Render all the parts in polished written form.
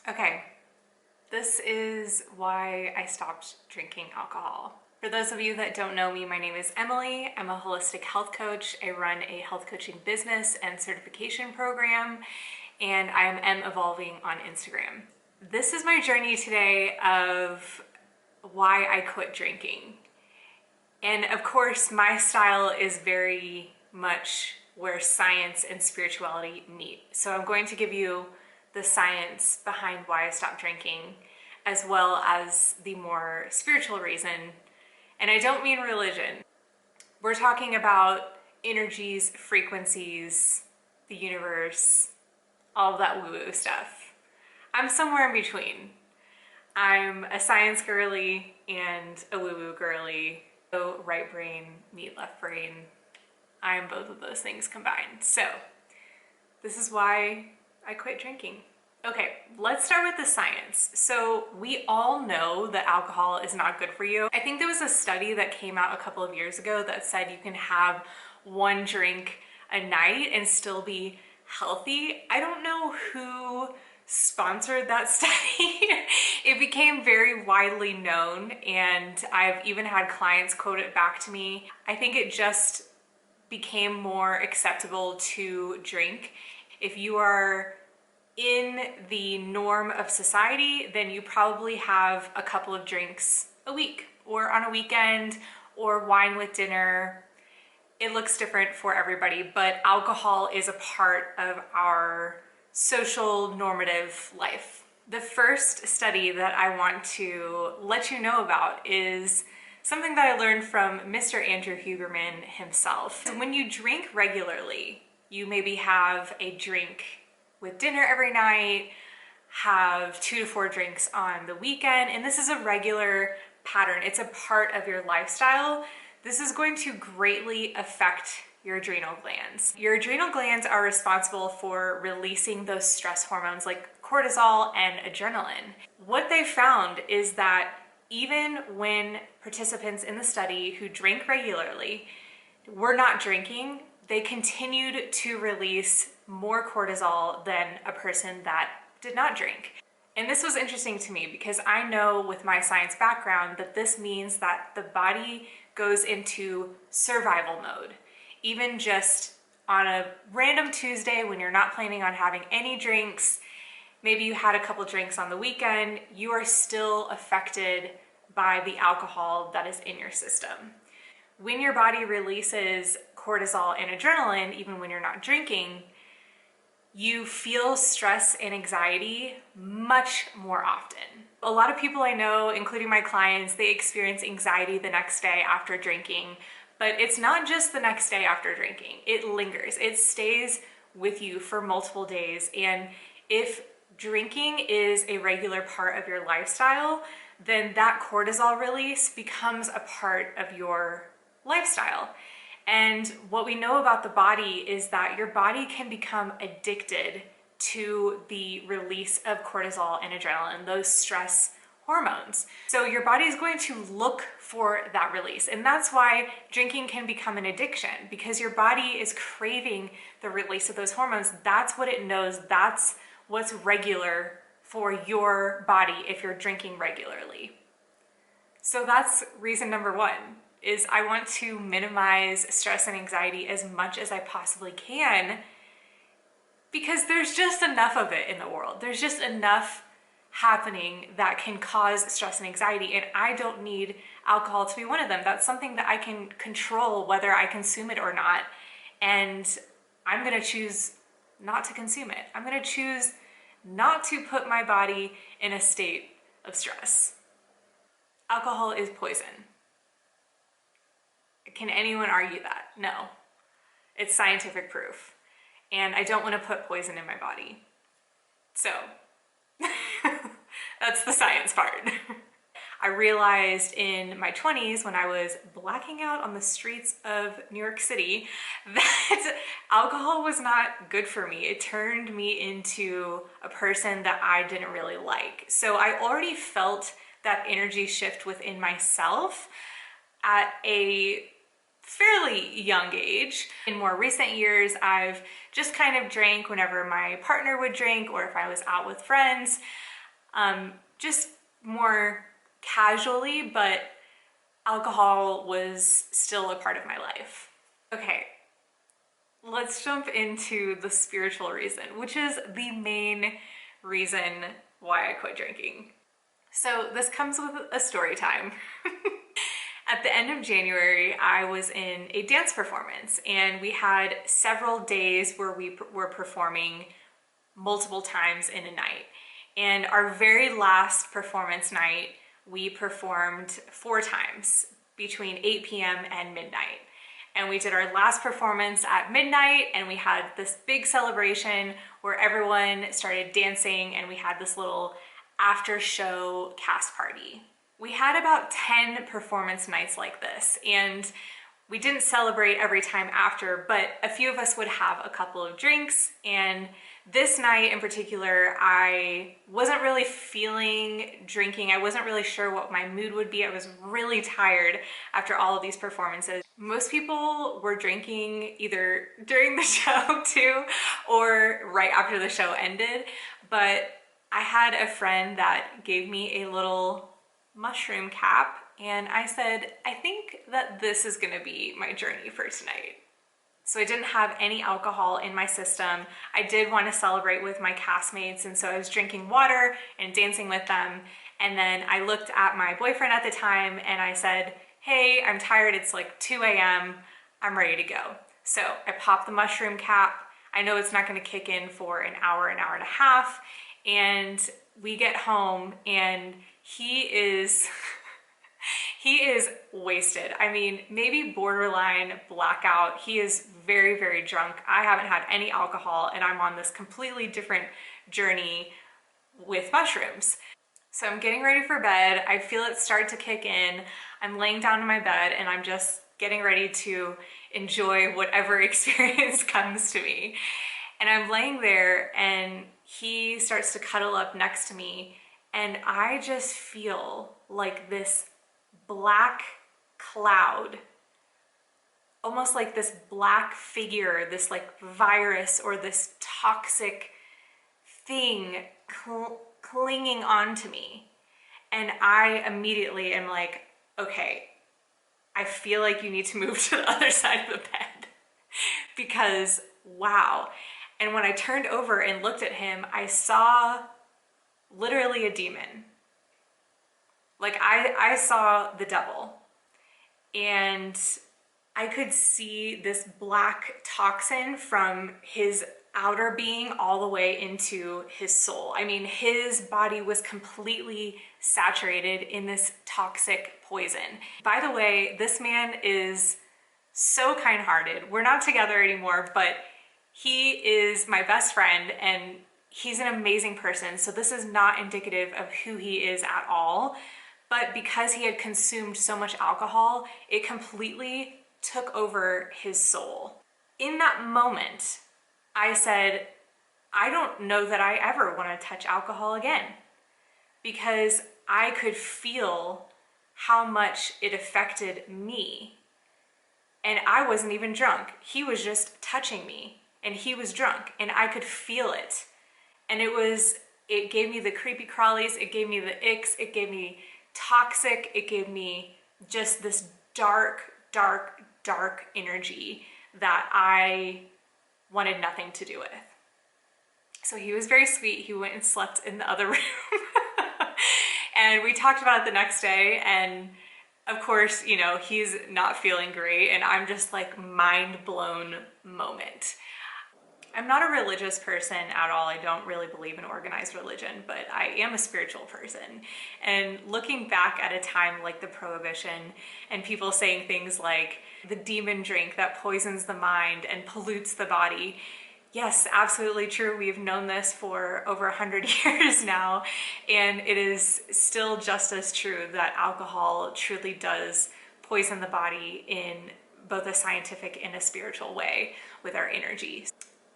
Okay, this is why I stopped drinking alcohol. For those of you that don't know me, my name is Emily. I'm a holistic health coach. I run a health coaching business and certification program, and I am evolving on Instagram. This is my journey today of why I quit drinking. And of course, my style is very much where science and spirituality meet. So I'm going to give you the science behind why I stopped drinking, as well as the more spiritual reason. And I don't mean religion. We're talking about energies, frequencies, the universe, all of that woo-woo stuff. I'm somewhere in between. I'm a science girly and a woo-woo girly. So right brain, meet left brain. I'm both of those things combined. So this is why I quit drinking. Okay, let's start with the science. So we all know that alcohol is not good for you. I think there was a study that came out a couple of years ago that said you can have one drink a night and still be healthy. I don't know who sponsored that study. It became very widely known, and I've even had clients quote it back to me. I think it just became more acceptable to drink. If you are in the norm of society, then you probably have a couple of drinks a week or on a weekend or wine with dinner. It looks different for everybody, but alcohol is a part of our social normative life. The first study that I want to let you know about is something that I learned from Mr. Andrew Huberman himself. When you drink regularly, you maybe have a drink with dinner every night, have 2 to 4 drinks on the weekend, and this is a regular pattern. It's a part of your lifestyle. This is going to greatly affect your adrenal glands. Your adrenal glands are responsible for releasing those stress hormones like cortisol and adrenaline. What they found is that even when participants in the study who drank regularly were not drinking, they continued to release more cortisol than a person that did not drink. And this was interesting to me because I know with my science background that this means that the body goes into survival mode. Even just on a random Tuesday when you're not planning on having any drinks, maybe you had a couple drinks on the weekend, you are still affected by the alcohol that is in your system. When your body releases cortisol and adrenaline, even when you're not drinking, you feel stress and anxiety much more often. A lot of people I know, including my clients, they experience anxiety the next day after drinking, but it's not just the next day after drinking. It lingers. It stays with you for multiple days. And if drinking is a regular part of your lifestyle, then that cortisol release becomes a part of your lifestyle. And what we know about the body is that your body can become addicted to the release of cortisol and adrenaline, those stress hormones. So your body is going to look for that release. And that's why drinking can become an addiction, because your body is craving the release of those hormones. That's what it knows. That's what's regular for your body if you're drinking regularly. So that's reason number 1. Is I want to minimize stress and anxiety as much as I possibly can, because there's just enough of it in the world. There's just enough happening that can cause stress and anxiety, and I don't need alcohol to be one of them. That's something that I can control whether I consume it or not, and I'm gonna choose not to consume it. I'm gonna choose not to put my body in a state of stress. Alcohol is poison. Can anyone argue that? No. It's scientific proof. And I don't want to put poison in my body. So that's the science part. I realized in my 20s when I was blacking out on the streets of New York City that alcohol was not good for me. It turned me into a person that I didn't really like. So I already felt that energy shift within myself at a fairly young age. In more recent years, I've just kind of drank whenever my partner would drink or if I was out with friends. just more casually, but alcohol was still a part of my life. Okay, let's jump into the spiritual reason, which is the main reason why I quit drinking. So this comes with a story time. At the end of January, I was in a dance performance, and we had several days where we were performing multiple times in a night. And our very last performance night, we performed 4 times between 8 p.m. and midnight. And we did our last performance at midnight, and we had this big celebration where everyone started dancing, and we had this little after show cast party. We had about 10 performance nights like this, and we didn't celebrate every time after, but a few of us would have a couple of drinks. And this night in particular, I wasn't really feeling drinking. I wasn't really sure what my mood would be. I was really tired after all of these performances. Most people were drinking either during the show too, or right after the show ended. But I had a friend that gave me a little mushroom cap, and I said, I think that this is gonna be my journey for tonight. So I didn't have any alcohol in my system. I did want to celebrate with my castmates, and so I was drinking water and dancing with them. And then I looked at my boyfriend at the time and I said, hey, I'm tired, it's like 2 a.m., I'm ready to go. So I popped the mushroom cap. I know it's not gonna kick in for an hour and a half, and we get home and he is wasted. I mean, maybe borderline blackout. He is very, very drunk. I haven't had any alcohol, and I'm on this completely different journey with mushrooms. So I'm getting ready for bed. I feel it start to kick in. I'm laying down in my bed, and I'm just getting ready to enjoy whatever experience comes to me. And I'm laying there, and he starts to cuddle up next to me, and I just feel like this black cloud, almost like this black figure, this like virus or this toxic thing clinging onto me. And I immediately am like, okay, I feel like you need to move to the other side of the bed because wow. And when I turned over and looked at him, I saw literally a demon. Like I saw the devil, and I could see this black toxin from his outer being all the way into his soul. I mean, his body was completely saturated in this toxic poison. By the way, this man is so kind-hearted. We're not together anymore, but he is my best friend, and he's an amazing person. So this is not indicative of who he is at all. But because he had consumed so much alcohol, it completely took over his soul. In that moment, I said, I don't know that I ever want to touch alcohol again, because I could feel how much it affected me. And I wasn't even drunk. He was just touching me, and he was drunk, and I could feel it. And it gave me the creepy crawlies, it gave me the icks, it gave me toxic, it gave me just this dark, dark, dark energy that I wanted nothing to do with. So he was very sweet. He went and slept in the other room. And we talked about it the next day, and of course, you know, he's not feeling great, and I'm just like mind blown moment. I'm not a religious person at all. I don't really believe in organized religion, but I am a spiritual person. And looking back at a time like the Prohibition and people saying things like the demon drink that poisons the mind and pollutes the body, yes, absolutely true. We've known this for over 100 years now, and it is still just as true that alcohol truly does poison the body in both a scientific and a spiritual way with our energy.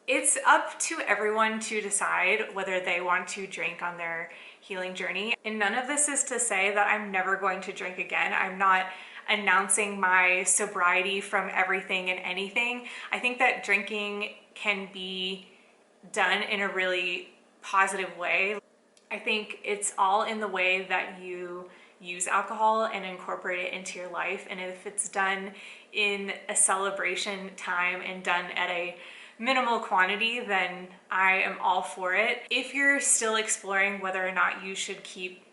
It's up to everyone to decide whether they want to drink on their healing journey. And none of this is to say that I'm never going to drink again. I'm not announcing my sobriety from everything and anything. I think that drinking can be done in a really positive way. I think it's all in the way that you use alcohol and incorporate it into your life. And if it's done in a celebration time and done at a minimal quantity, then I am all for it. If you're still exploring whether or not you should keep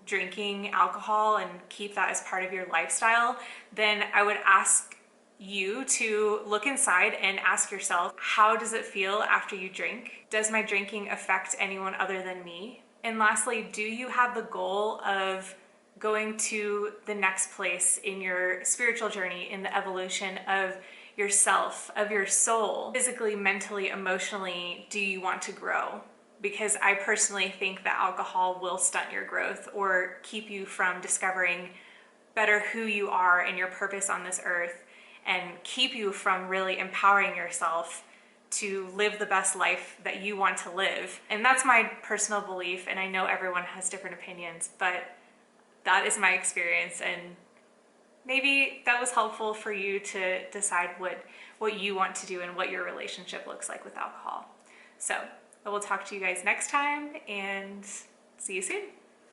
drinking alcohol and keep that as part of your lifestyle, then I would ask you to look inside and ask yourself, how does it feel after you drink? Does my drinking affect anyone other than me? And lastly, do you have the goal of going to the next place in your spiritual journey, in the evolution of yourself, of your soul? Physically, mentally, emotionally, do you want to grow? Because I personally think that alcohol will stunt your growth or keep you from discovering better who you are and your purpose on this earth, and keep you from really empowering yourself to live the best life that you want to live. And that's my personal belief, and I know everyone has different opinions, but that is my experience, and maybe that was helpful for you to decide what you want to do and what your relationship looks like with alcohol. So I will talk to you guys next time, and see you soon.